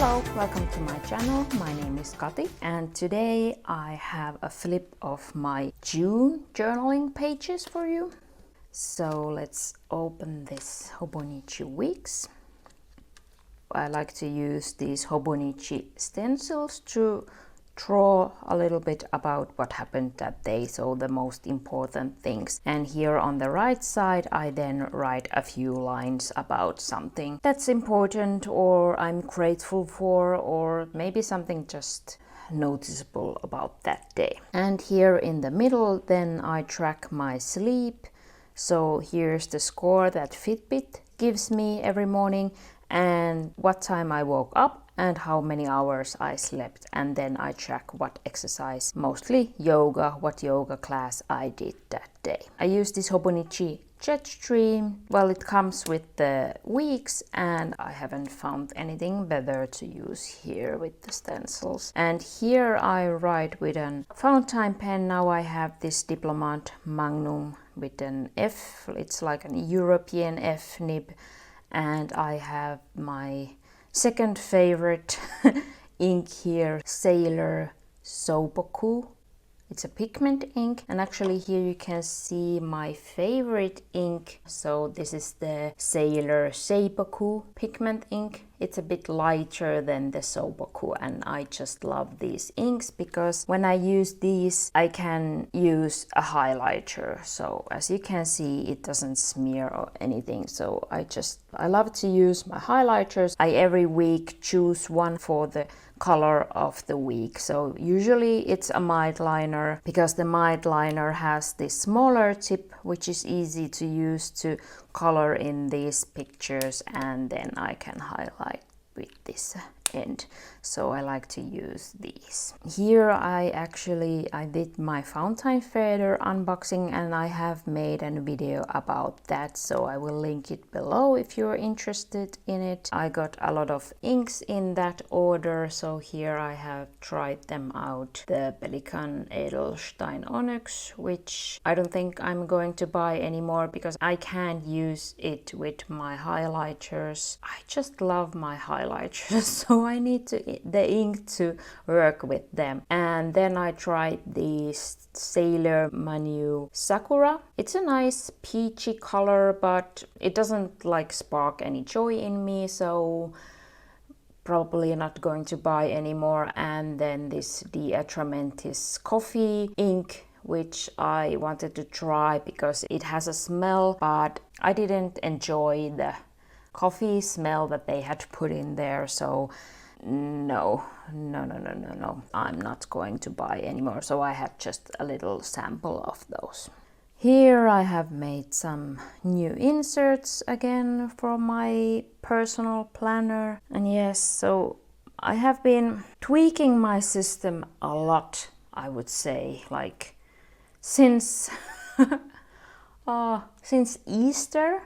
Hello, welcome to my channel. My name is Kati and today I have a flip of my June journaling pages for you. So let's open this Hobonichi Weeks. I like to use these Hobonichi stencils to draw a little bit about what happened that day, so the most important things. And here on the right side I then write a few lines about something that's important or I'm grateful for, or maybe something just noticeable about that day. And here in the middle then I track my sleep. So here's the score that Fitbit gives me every morning and what time I woke up and how many hours I slept, and then I track what exercise, mostly yoga, what yoga class I did that day. I use this Hobonichi jet stream. Well, it comes with the weeks and I haven't found anything better to use here with the stencils. And here I write with a fountain pen. Now I have this Diplomat Magnum with an F, it's like an European F nib, and I have my second favorite ink here, Sailor Soboku. It's a pigment ink, and actually here you can see my favorite ink. So this is the Sailor Seiboku pigment ink. It's a bit lighter than the Soboku and I just love these inks because when I use these I can use a highlighter. So as you can see it doesn't smear or anything. So I love to use my highlighters. I every week choose one for the color of the week. So usually it's a mild liner because the mild liner has this smaller tip which is easy to use to color in these pictures, and then I can highlight with this end. So I like to use these. Here I did my fountain feather unboxing and I have made a video about that, so I will link it below if you're interested in it. I got a lot of inks in that order, so here I have tried them out. The Pelikan Edelstein Onyx, which I don't think I'm going to buy anymore because I can't use it with my highlighters. I just love my highlighters so I need the ink to work with them. And then I tried the Sailor Manu Sakura. It's a nice peachy color, but it doesn't like spark any joy in me, so probably not going to buy anymore. And then this the Atramentis coffee ink, which I wanted to try because it has a smell, but I didn't enjoy the coffee smell that they had put in there, so no, I'm not going to buy anymore. So I have just a little sample of those. Here I have made some new inserts again for my personal planner. And yes, so I have been tweaking my system a lot, I would say, like since since Easter.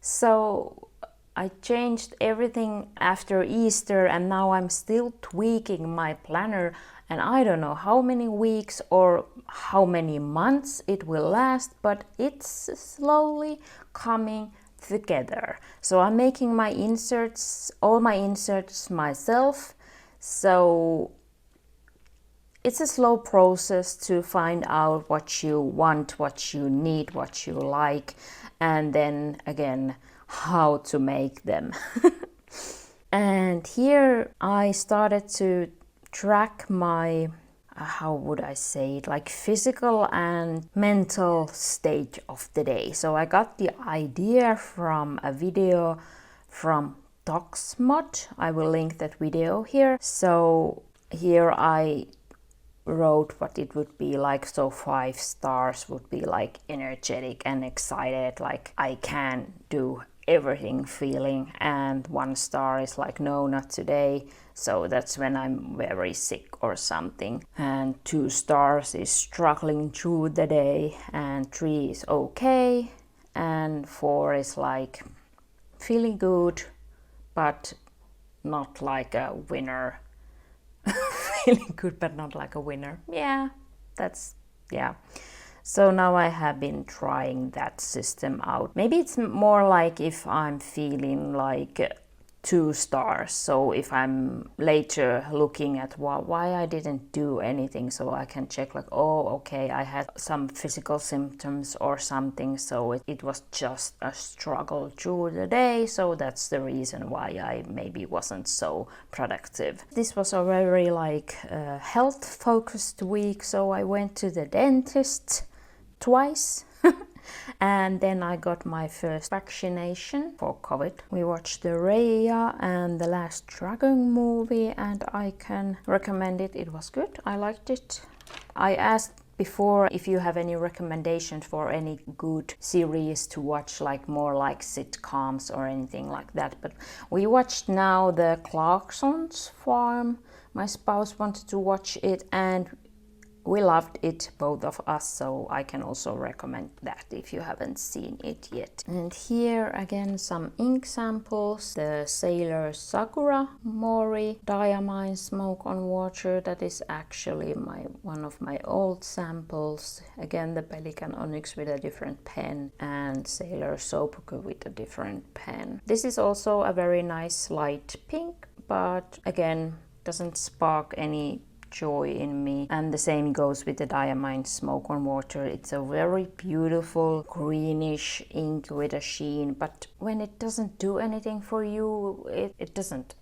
So I changed everything after Easter and now I'm still tweaking my planner, and I don't know how many weeks or how many months it will last, but it's slowly coming together. So I'm making my inserts, all my inserts myself. So it's a slow process to find out what you want, what you need, what you like, and then again how to make them. And here I started to track my how would I say it, like physical and mental state of the day. So I got the idea from a video from Toxmod. I will link that video here. So here I wrote what it would be like. So 5 stars would be like energetic and excited, like I can do everything feeling, and 1 star is like no, not today, so that's when I'm very sick or something, and 2 stars is struggling through the day, and 3 is okay, and 4 is like feeling good but not like a winner. Feeling good but not like a winner. Yeah, that's, yeah. So now I have been trying that system out. Maybe it's more like if I'm feeling like 2 stars. So if I'm later looking at why I didn't do anything, so I can check like, oh, okay, I had some physical symptoms or something, so it was just a struggle through the day, so that's the reason why I maybe wasn't so productive. This was a very like health focused week, so I went to the dentist twice. And then I got my first vaccination for COVID. We watched the Raya and the Last Dragon movie, and I can recommend it. It was good. I liked it. I asked before if you have any recommendations for any good series to watch, like more like sitcoms or anything like that. But we watched now the Clarkson's Farm. My spouse wanted to watch it, and we loved it, both of us, so I can also recommend that if you haven't seen it yet. And here again some ink samples. The Sailor Sakura Mori Diamine Smoke on Water, that is actually one of my old samples. Again, the Pelican Onyx with a different pen, and Sailor Sopuku with a different pen. This is also a very nice light pink, but again doesn't spark any joy in me. And the same goes with the Diamine Smoke on Water. It's a very beautiful greenish ink with a sheen, but when it doesn't do anything for you, it doesn't.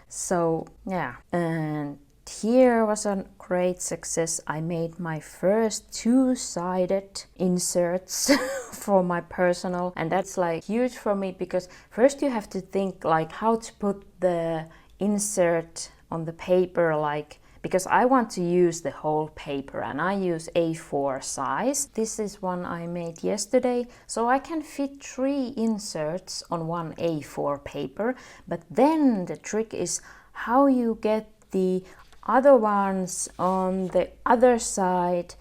So yeah, and here was a great success. I made my first 2-sided inserts for my personal, and that's like huge for me, because first you have to think like how to put the insert on the paper, like, because I want to use the whole paper and I use A4 size. This is one I made yesterday, so I can fit 3 inserts on one A4 paper. But then the trick is how you get the other ones on the other side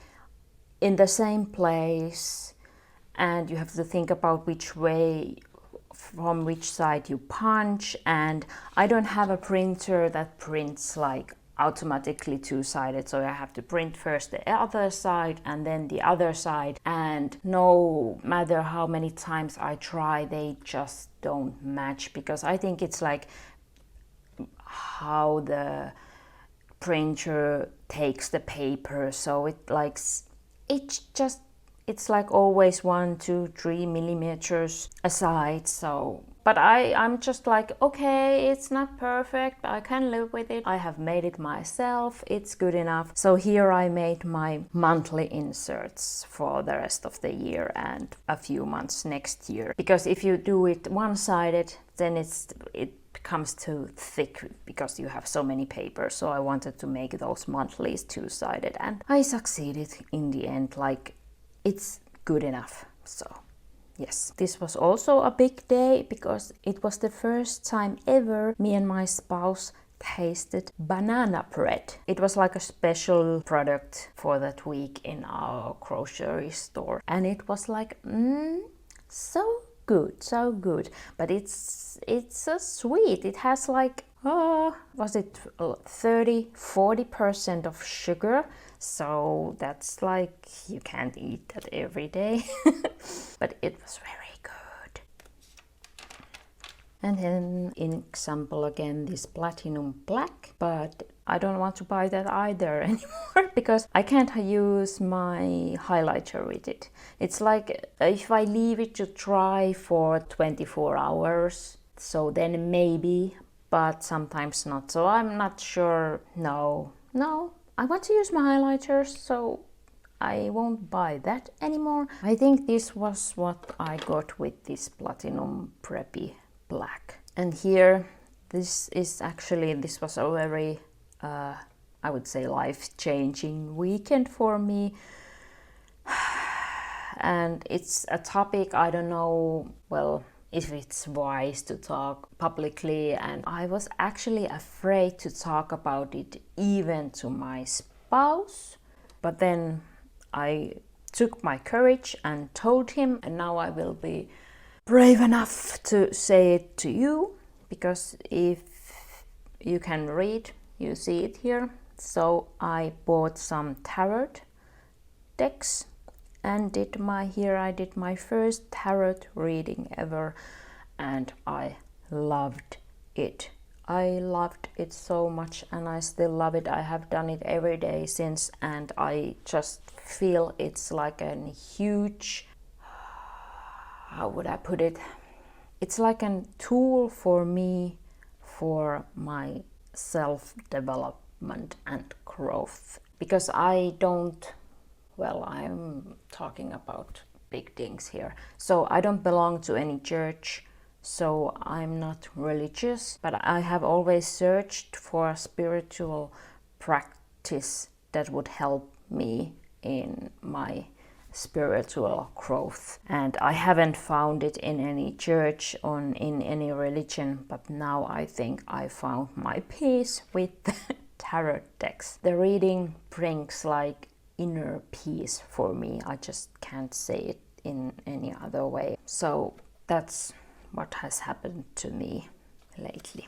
in the same place, and you have to think about which way, from which side you punch. And I don't have a printer that prints like automatically 2-sided, so I have to print first the other side and then the other side, and no matter how many times I try, they just don't match, because I think it's like how the printer takes the paper, so it's like always 1, 2, 3 millimeters aside. So but I'm just like, okay, it's not perfect, I can live with it, I have made it myself, it's good enough. So here I made my monthly inserts for the rest of the year and a few months next year, because if you do it one-sided, then it becomes too thick because you have so many papers. So I wanted to make those monthlies 2-sided, and I succeeded in the end. Like, it's good enough. So yes, this was also a big day, because it was the first time ever me and my spouse tasted banana bread. It was like a special product for that week in our grocery store, and it was like so good. But it's so sweet. It has like was it 30-40% of sugar, so that's like, you can't eat that every day. But it was very good. And then in example again, this platinum black, but I don't want to buy that either anymore, because I can't use my highlighter with it. It's like if I leave it to dry for 24 hours, so then maybe, but sometimes not. So I'm not sure. No, I want to use my highlighters, so I won't buy that anymore. I think this was what I got with this Platinum Preppy Black. And here, this was a very, I would say, life-changing weekend for me. And it's a topic I don't know, well, if it's wise to talk publicly, and I was actually afraid to talk about it even to my spouse, but then I took my courage and told him, and now I will be brave enough to say it to you, because if you can read, you see it here. So I bought some tarot decks and I did my first tarot reading ever, and I loved it. I loved it so much and I still love it. I have done it every day since, and I just feel it's like a huge, how would I put it? It's like a tool for me for my self-development and growth. Because I don't, well, I'm talking about big things here. So I don't belong to any church. So I'm not religious, but I have always searched for a spiritual practice that would help me in my spiritual growth. And I haven't found it in any church or in any religion, but now I think I found my peace with the tarot decks. The reading brings like inner peace for me. I just can't say it in any other way. So that's what has happened to me lately.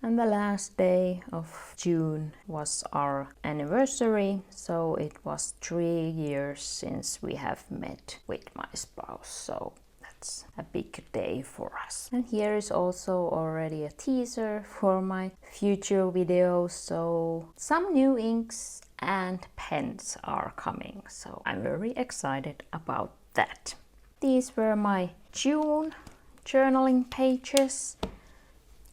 And the last day of June was our anniversary, so it was 3 years since we have met with my spouse, so that's a big day for us. And here is also already a teaser for my future videos, so some new inks and pens are coming, so I'm very excited about that. These were my June journaling pages.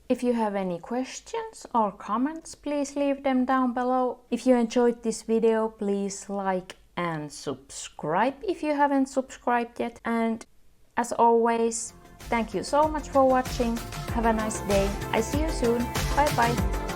If you have any questions or comments, please leave them down below. If you enjoyed this video, please like and subscribe if you haven't subscribed yet. And as always, thank you so much for watching. Have a nice day. I see you soon. Bye bye.